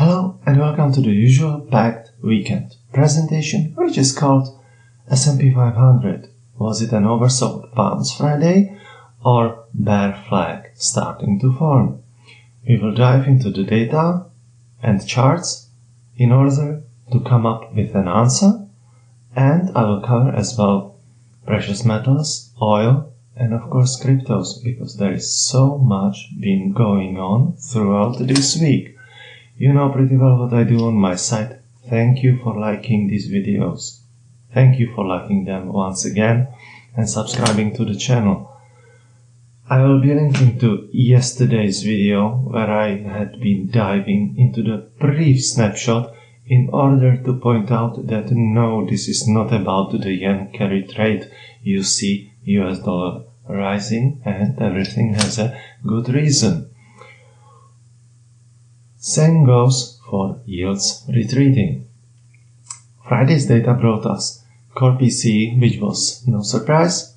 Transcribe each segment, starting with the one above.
Hello and welcome to the usual packed weekend presentation, which is called S&P 500. Was it an oversold bounce Friday or bear flag starting to form? We will dive into the data and charts in order to come up with an answer, and I will cover as well precious metals, oil, and of course cryptos, because there is so much been going on throughout this week. You know pretty well what I do on my site. Thank you for liking these videos. Thank you for liking them once again and subscribing to the channel. I will be linking to yesterday's video where I had been diving into the brief snapshot in order to point out that no, this is not about the yen carry trade. You see US dollar rising and everything has a good reason. Same goes for yields retreating. Friday's data brought us core PCE, which was no surprise,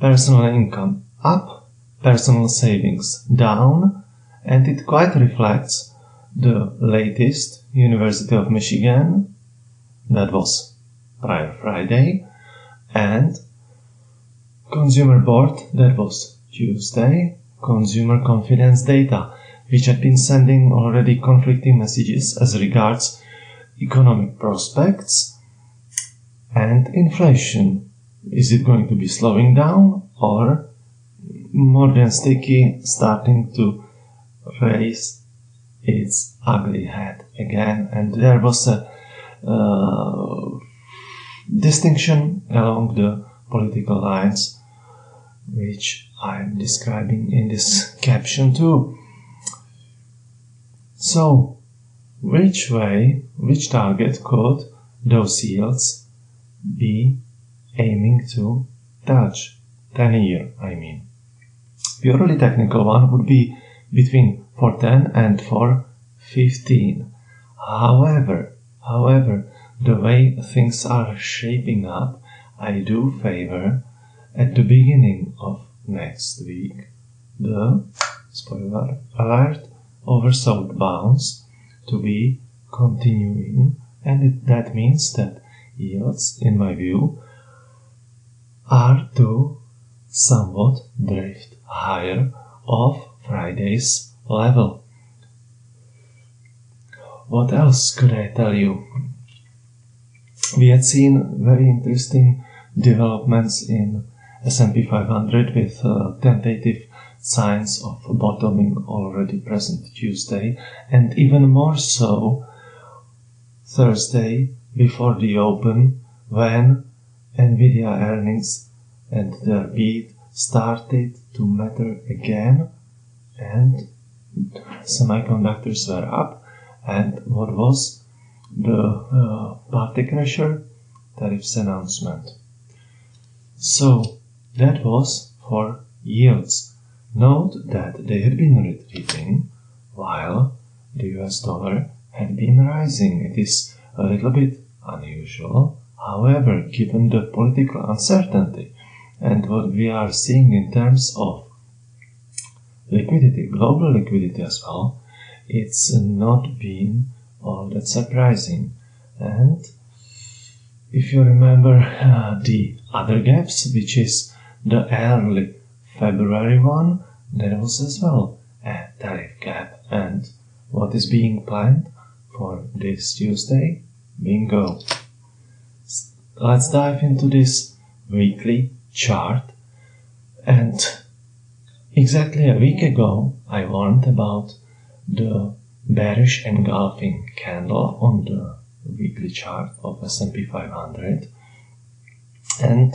personal income up, personal savings down, and it quite reflects the latest University of Michigan, that was prior Friday, and Consumer Board, that was Tuesday, consumer confidence data, which had been sending already conflicting messages as regards economic prospects and inflation. Is it going to be slowing down or more than sticky, starting to raise its ugly head again? And there was a distinction along the political lines, which I'm describing in this caption too. So, which target could those yields be aiming to touch? 10-year, I mean. Purely technical one would be between 410 and 415. However, the way things are shaping up, I do favor at the beginning of next week the, spoiler alert, oversold bounce to be continuing, and that means that yields, in my view, are to somewhat drift higher of Friday's level. What else could I tell you? We had seen very interesting developments in S&P 500 with tentative signs of bottoming already present Tuesday, and even more so Thursday before the open, when Nvidia earnings and their beat started to matter again, and semiconductors were up, and what was the party crasher? Tariffs announcement. So that was for yields. Note that they had been retreating while the US dollar had been rising. It is a little bit unusual, however, given the political uncertainty and what we are seeing in terms of liquidity, global liquidity as well, it's not been all that surprising. And if you remember the other gaps, which is the early February one, there was as well a tariff gap. And what is being planned for this Tuesday? Bingo! Let's dive into this weekly chart. And exactly a week ago, I warned about the bearish engulfing candle on the weekly chart of S&P 500 and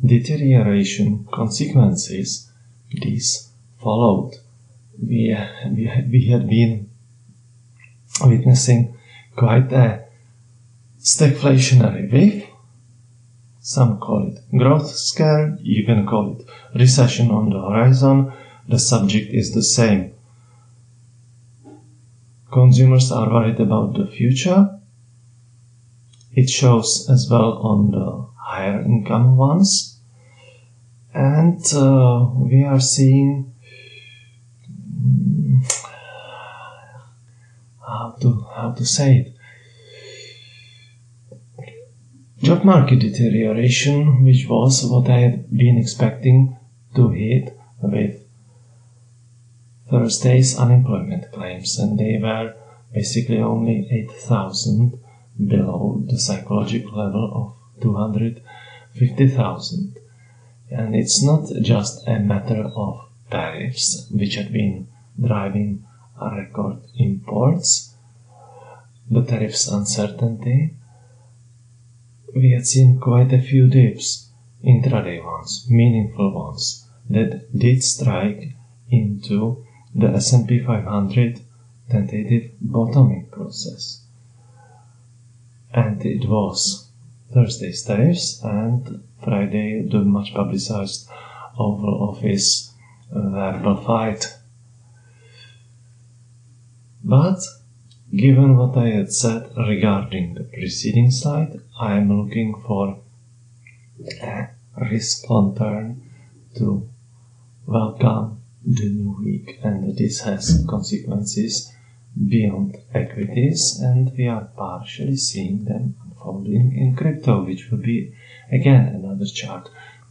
deterioration consequences these followed. We had been witnessing quite a stagflationary wave. Some call it growth scare, you can call it recession on the horizon. The subject is the same. Consumers are worried about the future. It shows as well on the higher income ones. And we are seeing how to say it, job market deterioration, which was what I had been expecting to hit with Thursday's unemployment claims, and they were basically only 8,000 below the psychological level of 250,000. And it's not just a matter of tariffs, which had been driving record imports. The tariffs uncertainty, we had seen quite a few dips, intraday ones, meaningful ones, that did strike into the S&P 500 tentative bottoming process. And it was Thursday's tariffs and Friday the much publicized Oval Office verbal fight. But given what I had said regarding the preceding slide, I am looking for a risk-on turn to welcome the new week, and this has consequences beyond equities, and we are partially seeing them unfolding in crypto, which will be again another chart.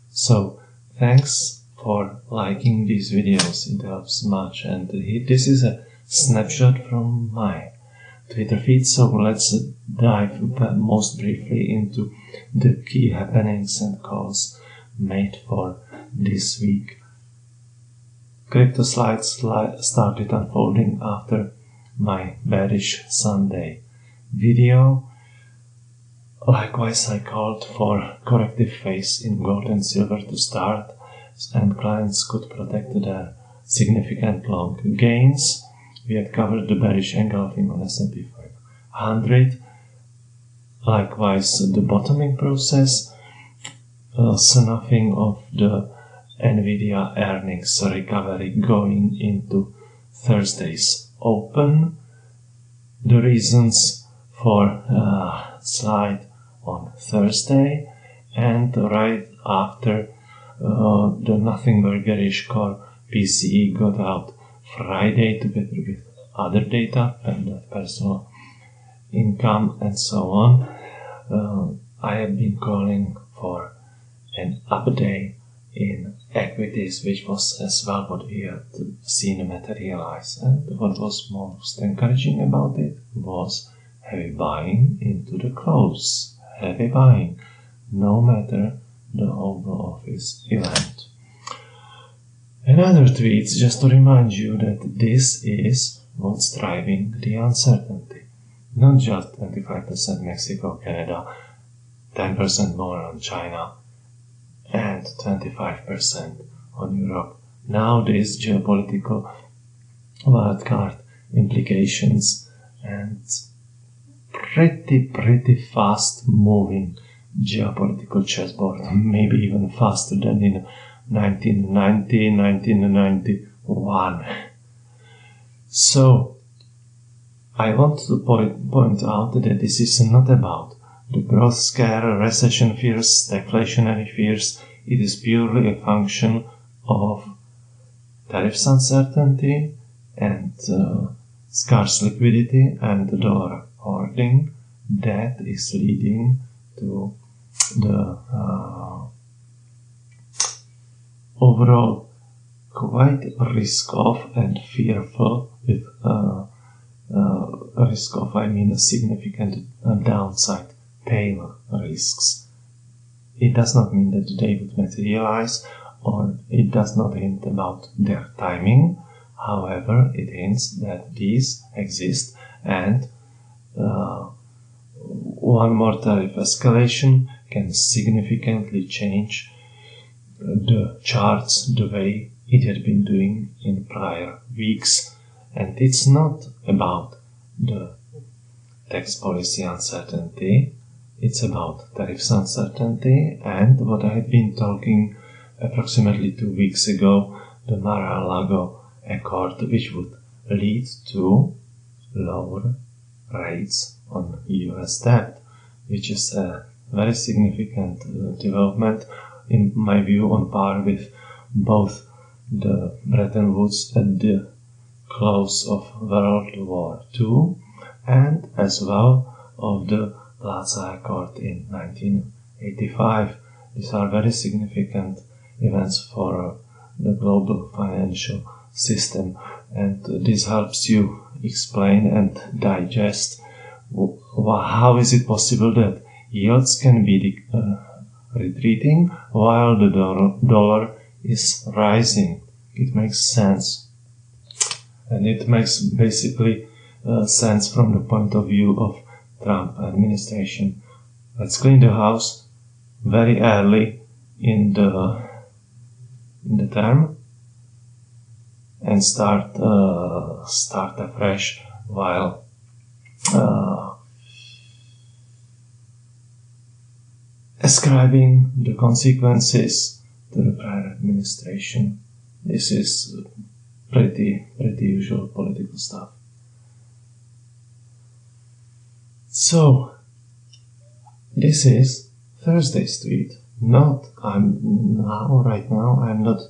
So thanks for liking these videos, it helps much, and this is a snapshot from my Twitter feed, so let's dive most briefly into the key happenings and calls made for this week. Crypto slides started unfolding after my bearish Sunday video. Likewise, I called for corrective phase in gold and silver to start, and clients could protect their significant long gains. We had covered the bearish engulfing on S&P 500. Likewise, the bottoming process, snuffing of the Nvidia earnings recovery going into Thursday's open. The reasons for slide on Thursday, and right after the nothing burgerish core PCE got out Friday together with other data and personal income and so on, I have been calling for an update in equities, which was as well what we had seen materialize. And what was most encouraging about it was heavy buying into the close. Heavy buying, no matter the Oval Office event. Another tweet just to remind you that this is what's driving the uncertainty. Not just 25% Mexico, Canada, 10% more on China, and 25% on Europe. Now these geopolitical wildcard implications and pretty fast moving geopolitical chessboard, maybe even faster than in 1990, 1991. So I want to point out that this is not about the growth scare, recession fears, stagflationary fears. It is purely a function of tariffs uncertainty and scarce liquidity and the dollar hoarding that is leading to the overall quite risk-off and fearful with risk-off, I mean a significant downside tail risks. It does not mean that they would materialize, or it does not hint about their timing. However, it hints that these exist, and one more tariff escalation can significantly change the charts the way it had been doing in prior weeks. And it's not about the tax policy uncertainty, it's about tariffs uncertainty and what I had been talking approximately 2 weeks ago, the Mar-a-Lago Accord, which would lead to lower rates on US debt, which is a very significant development, in my view, on par with both the Bretton Woods at the close of World War II and as well of the Plaza Accord in 1985. These are very significant events for the global financial system, and this helps you explain and digest how is it possible that yields can be retreating while the dollar is rising. It makes sense, and it makes basically sense from the point of view of Trump administration. Let's clean the house very early in the term and start afresh while ascribing the consequences to the prior administration. This is pretty usual political stuff. So this is Thursday's tweet. Right now I'm not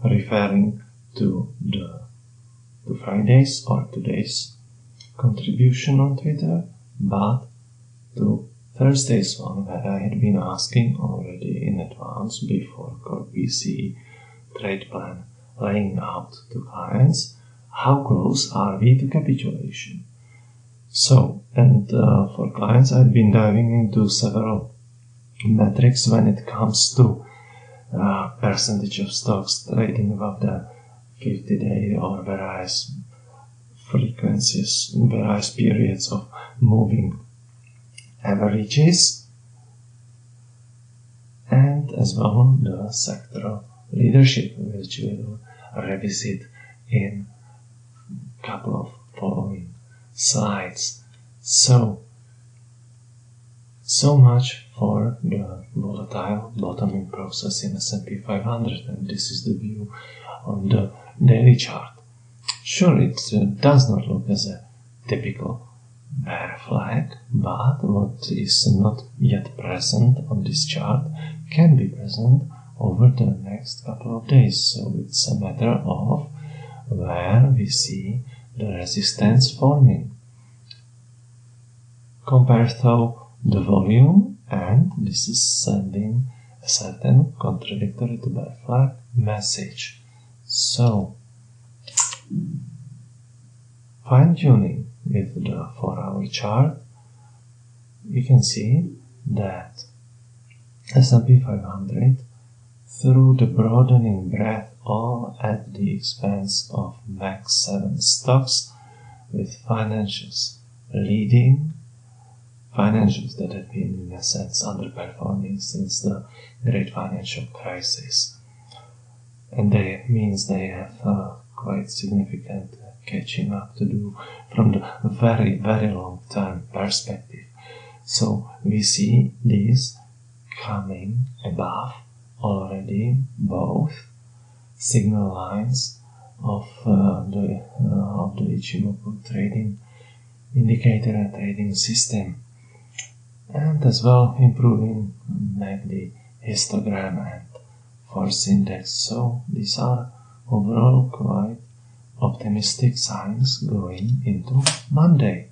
referring to Friday's or today's contribution on Twitter, but to Thursday's one, where I had been asking already in advance before core BCE trade plan laying out to clients, how close are we to capitulation? So, and for clients I've been diving into several metrics when it comes to percentage of stocks trading above the 50-day or various frequencies, various periods of moving averages, and as well the sectoral leadership, which we will revisit in a couple of following slides. So much for the volatile bottoming process in S&P 500, and this is the view on the daily chart. Sure, it does not look as a typical bear flag, but what is not yet present on this chart can be present over the next couple of days. So it's a matter of where we see the resistance forming. Compare though the volume, and this is sending a certain contradictory to bear flag message. So fine-tuning with the 4-hour chart, you can see that S&P 500, through the broadening breadth, all at the expense of Max 7 stocks, with financials leading, financials that have been in a sense underperforming since the great financial crisis. And that means they have quite significant catching up to do from the very long term perspective. So we see these coming above already both signal lines of the Ichimoku trading indicator and trading system, and as well improving MACD histogram and force index. So these are overall quite optimistic signs going into Monday.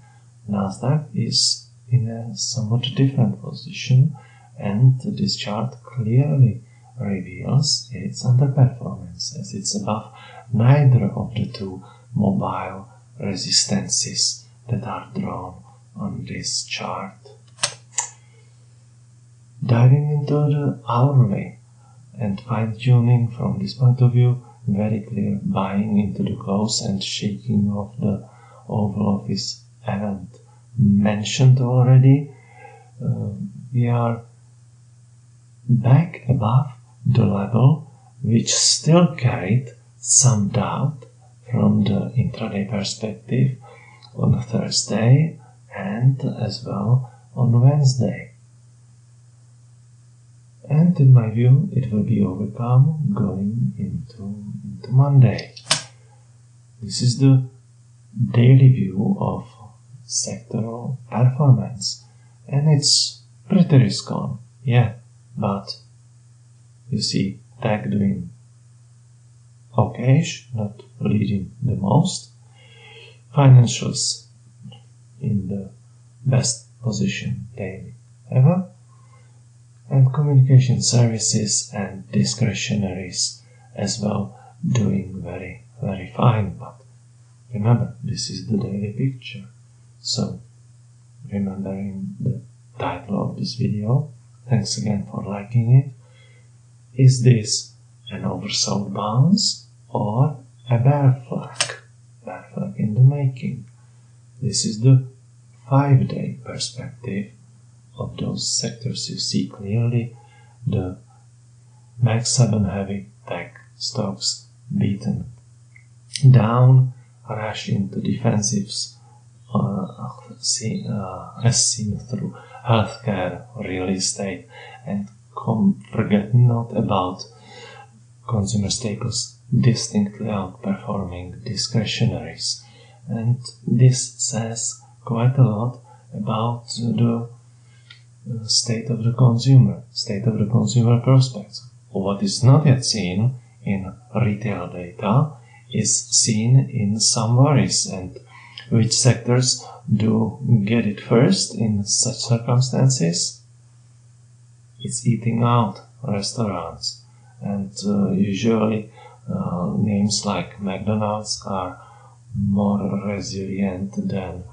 Nasdaq is in a somewhat different position, and this chart clearly reveals its underperformance, as it's above neither of the two mobile resistances that are drawn on this chart. Diving into the hourly and fine-tuning from this point of view, very clear buying into the close and shaking of the Oval Office event mentioned already. We are back above the level which still carried some doubt from the intraday perspective on Thursday and as well on Wednesday. And in my view, it will be overcome going into Monday. This is the daily view of sectoral performance, and it's pretty risk-on, yeah, but you see tech doing okay-ish, not leading the most. Financials in the best position daily ever. And communication services and discretionaries as well doing very, very fine. But remember, this is the daily picture. So, remembering the title of this video, thanks again for liking it. Is this an oversold bounce or a bear flag? Bear flag in the making. This is the 5-day perspective of those sectors. You see clearly the Mag 7 heavy tech stocks beaten down, rush into defensives as seen through healthcare, real estate, and forget not about consumer staples distinctly outperforming discretionaries. And this says quite a lot about the state of the consumer prospects. What is not yet seen in retail data is seen in some worries, and which sectors do get it first in such circumstances? It's eating out, restaurants, and usually names like McDonald's are more resilient than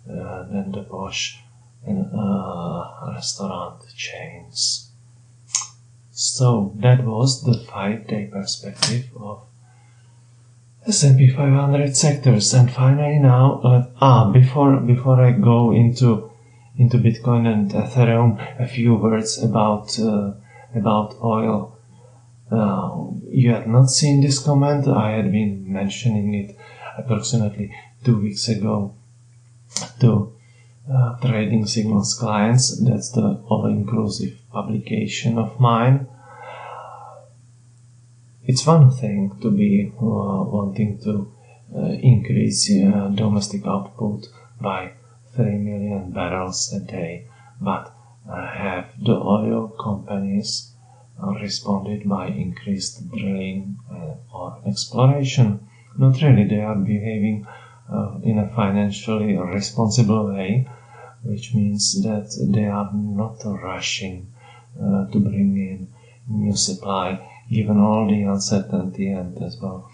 the posh restaurant chains. So that was the 5-day perspective of S&P 500 sectors. And finally now, before I go into Bitcoin and Ethereum, a few words about oil. You had not seen this comment. I had been mentioning it approximately 2 weeks ago to Trading Signals clients. That's the all-inclusive publication of mine. It's one thing to be wanting to increase domestic output by 3 million barrels a day, but have the oil companies responded by increased drilling or exploration? Not really. They are behaving in a financially responsible way, which means that they are not rushing to bring in new supply, given all the uncertainty and as well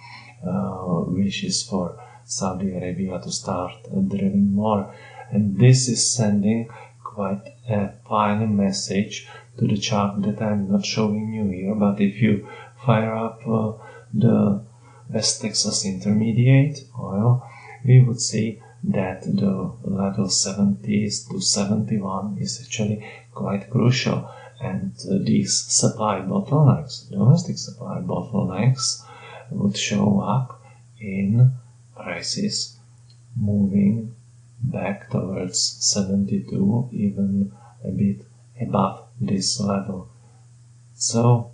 wishes for Saudi Arabia to start drilling more. And this is sending quite a fine message to the chart that I'm not showing you here, but if you fire up the West Texas Intermediate oil, we would see that the level 70s to 71 is actually quite crucial. And these supply bottlenecks, domestic supply bottlenecks, would show up in prices moving back towards 72, even a bit above this level. So,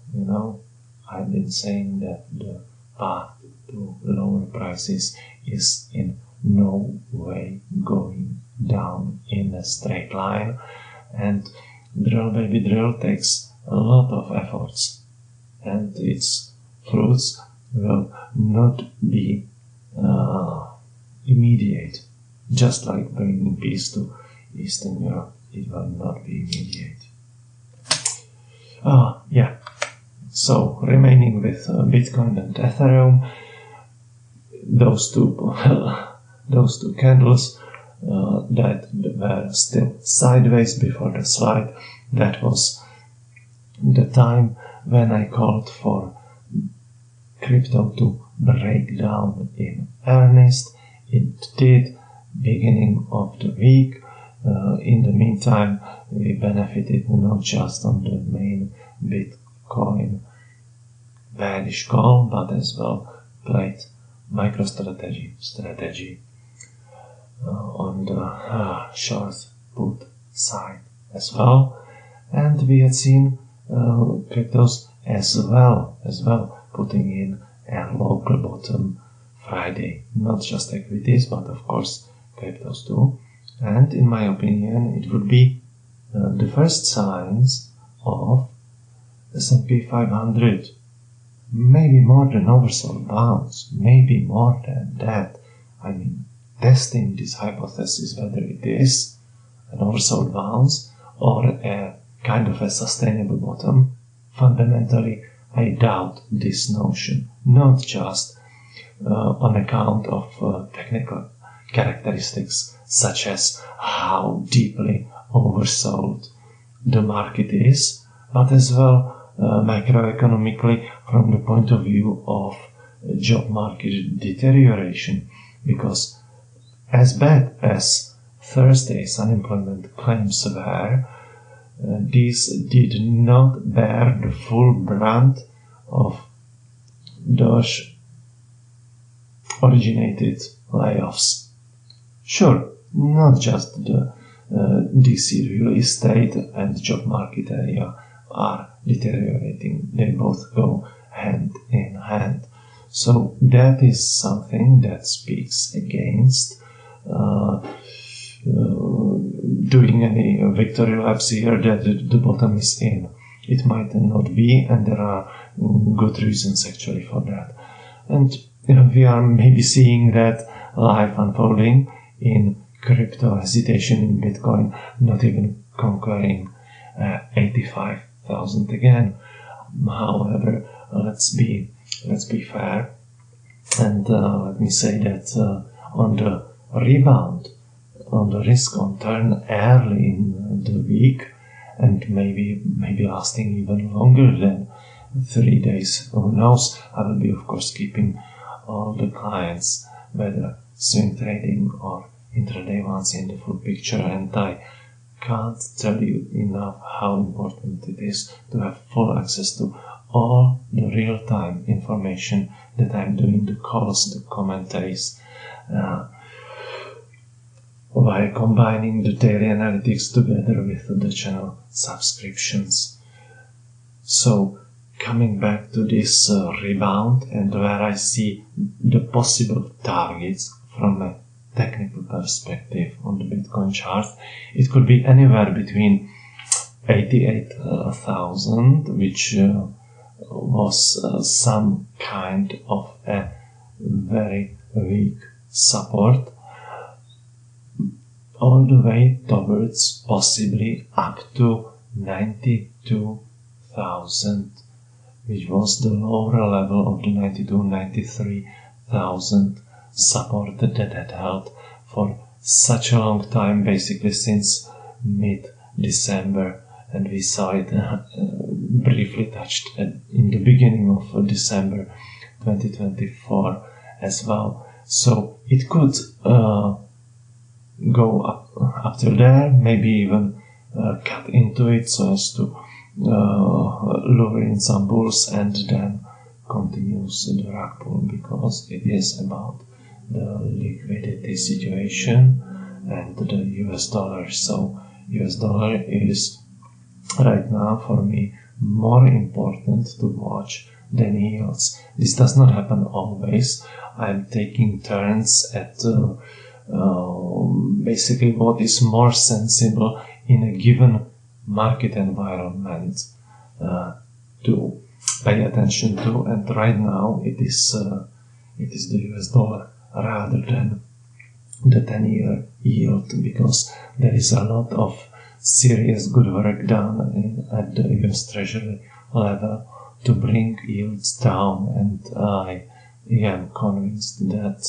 I've been saying that the path to lower prices is in no way going down in a straight line, and drill baby drill takes a lot of efforts, and its fruits will not be immediate. Just like bringing peace to Eastern Europe, it will not be immediate. So remaining with Bitcoin and Ethereum, those two candles that were still sideways before the slide, that was the time when I called for crypto to break down in earnest. It did, beginning of the week. In the meantime, we benefited not just on the main Bitcoin bearish call, but as well played strategy on the short put side as well. And we had seen cryptos as well putting in a local bottom Friday, not just equities, but of course cryptos too. And in my opinion, it would be the first signs of S&P 500, maybe more than oversold bounce, maybe more than that. I mean, testing this hypothesis, whether it is an oversold bounce or a kind of a sustainable bottom. Fundamentally, I doubt this notion, not just on account of technical characteristics such as how deeply oversold the market is, but as well macroeconomically from the point of view of job market deterioration, because as bad as Thursday's unemployment claims were, these did not bear the full brunt of those originated layoffs. Sure, not just the DC real estate and job market area are deteriorating. They both go hand in hand. So that is something that speaks against doing any victory laps here that the bottom is in. It might not be, and there are good reasons actually for that. And we are maybe seeing that live unfolding in crypto hesitation in Bitcoin, not even conquering 85,000 again. However, let's be fair, and let me say that on the rebound, on the risk on turn early in the week, and maybe lasting even longer than 3 days, who knows. I will be of course keeping all the clients, whether swing trading or intraday ones, in the full picture, and I can't tell you enough how important it is to have full access to all the real-time information that I'm doing, the calls, the commentaries, by combining the daily analytics together with the channel subscriptions. So, coming back to this rebound, and where I see the possible targets from a technical perspective on the Bitcoin chart, it could be anywhere between 88,000, which was some kind of a very weak support, all the way towards possibly up to 92,000, which was the lower level of the 93,000 support that had held for such a long time, basically since mid-December, and we saw it briefly touched in the beginning of December 2024 as well. So it could go up till there, maybe even cut into it so as to lure in some bulls, and then continues the rug pull, because it is about the liquidity situation and the US dollar. So US dollar is right now for me more important to watch than yields. This does not happen always. I'm taking turns at basically what is more sensible in a given market environment to pay attention to, and right now it is the US dollar rather than the 10-year yield, because there is a lot of serious good work done at the US Treasury level to bring yields down, and I am convinced that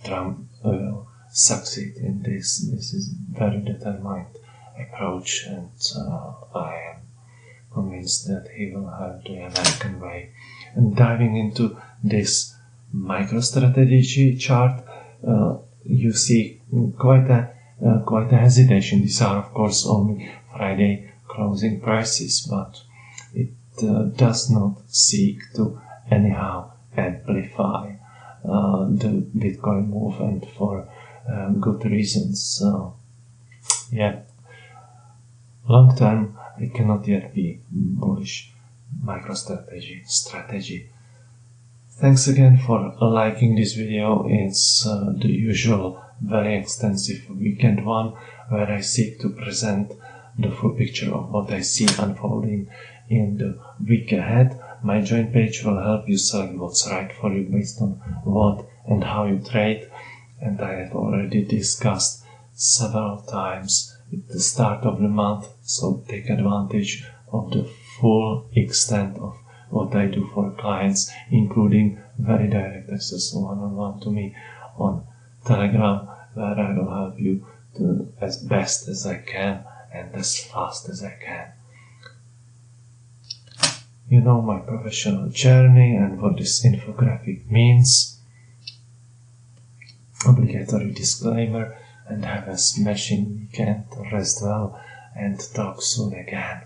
Trump will succeed in this. This is very determined approach, and I am convinced that he will have the American way. And diving into this MicroStrategy chart, you see quite a hesitation. These are of course only Friday closing prices, but it does not seek to anyhow amplify the Bitcoin move, and for good reasons. So yeah, long term I cannot yet be bullish MicroStrategy. Thanks again for liking this video. It's the usual very extensive weekend one, where I seek to present the full picture of what I see unfolding in the week ahead. My join page will help you select what's right for you based on what and how you trade. and I have already discussed several times at the start of the month, so take advantage of the full extent of what I do for clients, including very direct access one-on-one to me on Telegram, where I will help you to as best as I can and as fast as I can. You know my professional journey and what this infographic means. Obligatory disclaimer, and have a smashing weekend. Rest well and talk soon again.